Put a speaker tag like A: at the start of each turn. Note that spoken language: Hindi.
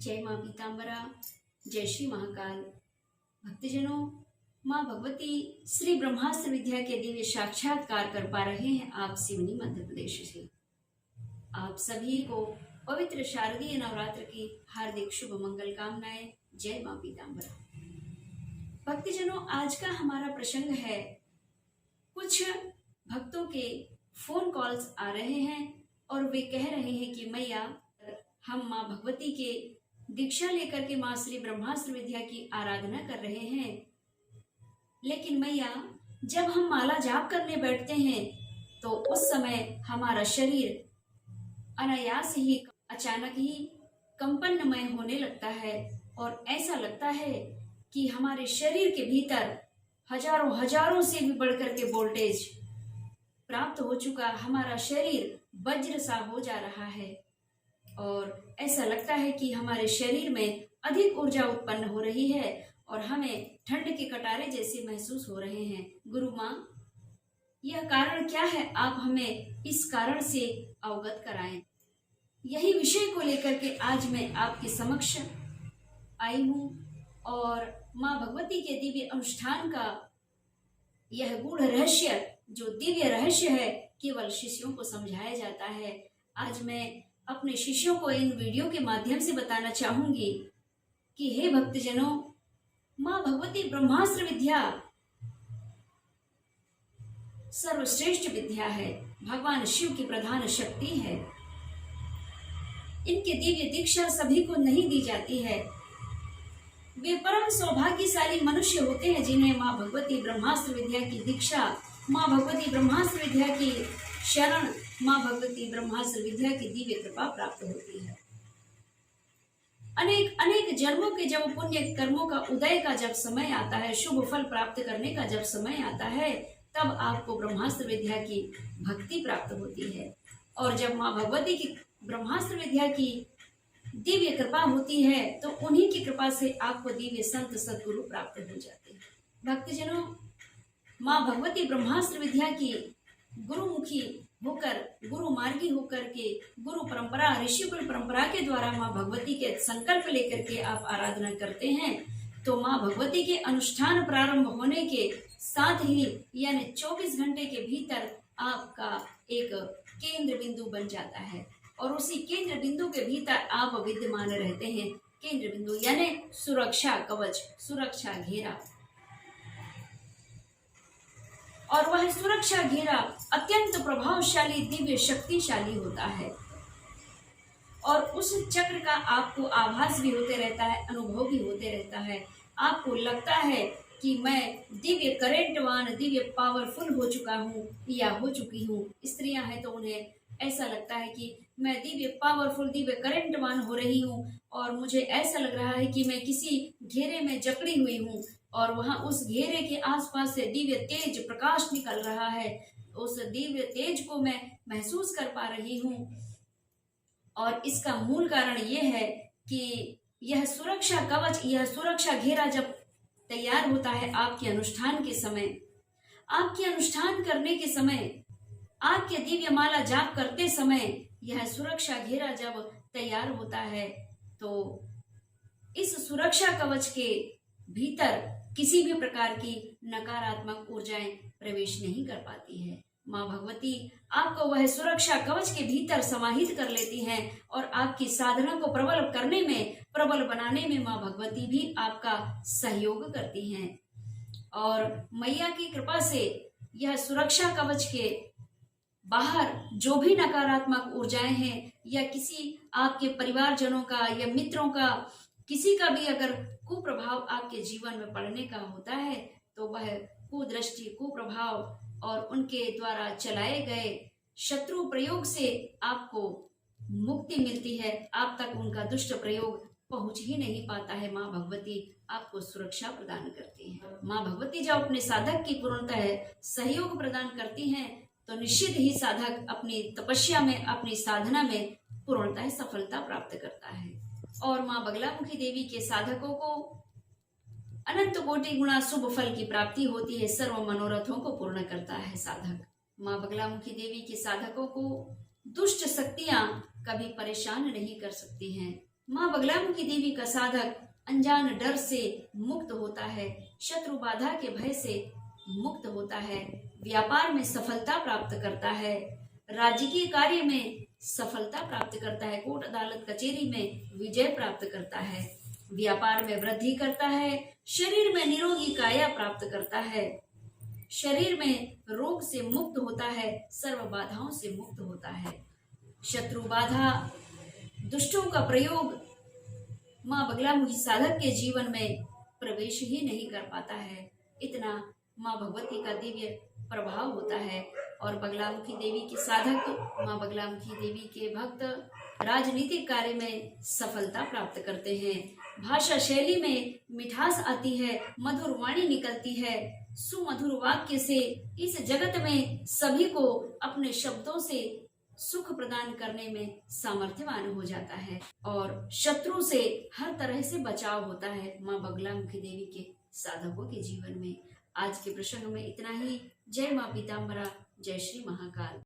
A: जय माँ पीताम्बरा, जय श्री महाकाल। भक्तजनों, माँ भगवती श्री ब्रह्मास्त्र विद्या के दिव्य साक्षात्कार कर पा रहे हैं आप सिवनी मध्य प्रदेश से। आप सभी को पवित्र शारदीय नवरात्र की हार्दिक शुभ मंगल कामनाएं। जय माँ पीताम्बरा। भक्तजनों, आज का हमारा प्रसंग है, कुछ भक्तों के फोन कॉल्स आ रहे हैं और वे कह रहे हैं कि मैया, हम माँ भगवती के दीक्षा लेकर के माँ श्री ब्रह्मास्त्र विद्या की आराधना कर रहे हैं, लेकिन मैया जब हम माला जाप करने बैठते हैं तो उस समय हमारा शरीर अनायास ही अचानक ही कंपनमय होने लगता है और ऐसा लगता है कि हमारे शरीर के भीतर हजारों हजारों से भी बढ़कर के वोल्टेज प्राप्त हो चुका, हमारा शरीर वज्र सा हो जा रहा है और ऐसा लगता है कि हमारे शरीर में अधिक ऊर्जा उत्पन्न हो रही है और हमें ठंड के कटारे जैसे महसूस हो रहे हैं। गुरु माँ, यह कारण क्या है? आप हमें इस कारण से अवगत कराएं। यही विषय को लेकर के आज मैं आपके समक्ष आई हूँ और माँ भगवती के दिव्य अनुष्ठान का यह गूढ़ रहस्य, जो दिव्य रहस्य है, केवल शिष्यों को समझाया जाता है। आज मैं अपने शिष्यों को इन वीडियो के माध्यम से बताना चाहूंगी कि हे भक्तजनों, माँ भगवती ब्रह्मास्त्र विद्या सर्वश्रेष्ठ विद्या है, भगवान शिव की प्रधान शक्ति है। इनके दिव्य दीक्षा सभी को नहीं दी जाती है। वे परम सौभाग्यशाली मनुष्य होते हैं जिन्हें माँ भगवती ब्रह्मास्त्र विद्या की दीक्षा, माँ भगवती ब्रह्मास्त्र विद्या की शरण, माँ भगवती ब्रह्मास्त्र विद्या की दिव्य कृपा प्राप्त होती है। अनेक अनेक जन्मों के जब पुण्य कर्मों का उदय का जब समय आता है, शुभ फल प्राप्त करने का जब समय आता है, तब आपको ब्रह्मास्त्र विद्या की भक्ति प्राप्त होती है। और जब माँ भगवती की ब्रह्मास्त्र विद्या की दिव्य कृपा होती है तो उन्हीं की कृपा से आपको दिव्य संत सद्गुरु प्राप्त हो जाते हैं। भक्तजनों, माँ भगवती ब्रह्मास्त्र विद्या की गुरुमुखी होकर, गुरु मार्गी होकर के, गुरु परंपरा, ऋषिकुल परंपरा के द्वारा माँ भगवती के संकल्प लेकर के आप आराधना करते हैं तो माँ भगवती के अनुष्ठान प्रारंभ होने के साथ ही यानी 24 घंटे के भीतर आपका एक केंद्र बिंदु बन जाता है और उसी केंद्र बिंदु के भीतर आप विद्यमान रहते हैं। केंद्र बिंदु यानी सुरक्षा कवच, सुरक्षा घेरा, और वह सुरक्षा घेरा अत्यंत प्रभावशाली, दिव्य शक्तिशाली होता है और उस चक्र का आपको आभास भी होते रहता है, अनुभव भी होते रहता है। आपको लगता है कि मैं दिव्य करेंटवान, दिव्य पावरफुल हो चुका हूँ या हो चुकी हूँ। स्त्रियां हैं तो उन्हें ऐसा लगता है कि मैं दिव्य पावरफुल, दिव्य करेंटवान हो रही हूँ और मुझे ऐसा लग रहा है कि मैं किसी घेरे में जकड़ी हुई हूँ और वहां उस घेरे के आसपास से दिव्य तेज प्रकाश निकल रहा है। उस दिव्य तेज को मैं महसूस कर पा रही हूँ और इसका मूल कारण यह है कि यह सुरक्षा कवच, यह सुरक्षा घेरा जब तैयार होता है आपके अनुष्ठान के समय, आपके अनुष्ठान करने के समय, आपके दिव्य माला जाप करते समय, यह सुरक्षा घेरा जब तैयार होता है तो इस सुरक्षा कवच के भीतर किसी भी प्रकार की नकारात्मक ऊर्जाएं प्रवेश नहीं कर पाती है। माँ भगवती आपको वह सुरक्षा कवच के भीतर समाहित कर लेती हैं और आपकी साधना को प्रबल करने में, प्रबल बनाने में माँ भगवती भी आपका सहयोग करती हैं और मैया की कृपा से यह सुरक्षा कवच के बाहर जो भी नकारात्मक ऊर्जाएं हैं या किसी आपके परिवारजनों का या मित्रों का, किसी का भी अगर कुप्रभाव आपके जीवन में पड़ने का होता है तो वह कुदृष्टि, कुप्रभाव और उनके द्वारा चलाए गए शत्रु प्रयोग से आपको मुक्ति मिलती है। आप तक उनका दुष्ट प्रयोग पहुंच ही नहीं पाता है। माँ भगवती आपको सुरक्षा प्रदान करती है। माँ भगवती जब अपने साधक की पूर्णतः सहयोग प्रदान करती हैं तो निश्चित ही साधक अपनी तपस्या में, अपनी साधना में पूर्णतः सफलता प्राप्त करता है और माँ बगलामुखी देवी के साधकों को अनंत कोटि गुणा शुभ फल की प्राप्ति होती है। सर्व मनोरथों को पूर्ण करता है साधक। माँ बगलामुखी देवी के साधकों को दुष्ट शक्तियां कभी परेशान नहीं कर सकती हैं। माँ बगलामुखी देवी का साधक अनजान डर से मुक्त होता है, शत्रु बाधा के भय से मुक्त होता है, व्यापार में सफलता प्राप्त करता है, राजकीय कार्य में सफलता प्राप्त करता है, कोर्ट अदालत कचेरी में विजय प्राप्त करता है, व्यापार में वृद्धि करता है, शरीर में निरोगी काया प्राप्त करता है, शरीर में रोग से मुक्त होता है, सर्व बाधाओं से मुक्त होता है। शत्रु बाधा दुष्टों का प्रयोग माँ बगलामुखी साधक के जीवन में प्रवेश ही नहीं कर पाता है। इतना माँ भगवती का दिव्य प्रभाव होता है। और बगलामुखी देवी के साधक, माँ बगलामुखी देवी के भक्त राजनीतिक कार्य में सफलता प्राप्त करते हैं। भाषा शैली में मिठास आती है, मधुर वाणी निकलती है, सुमधुर वाक्य से इस जगत में सभी को अपने शब्दों से सुख प्रदान करने में सामर्थ्यवान हो जाता है और शत्रु से हर तरह से बचाव होता है माँ बगलामुखी देवी के साधकों के जीवन में। आज के प्रसंग में इतना ही। जय माँ पीताम्बरा, जय श्री महाकाल।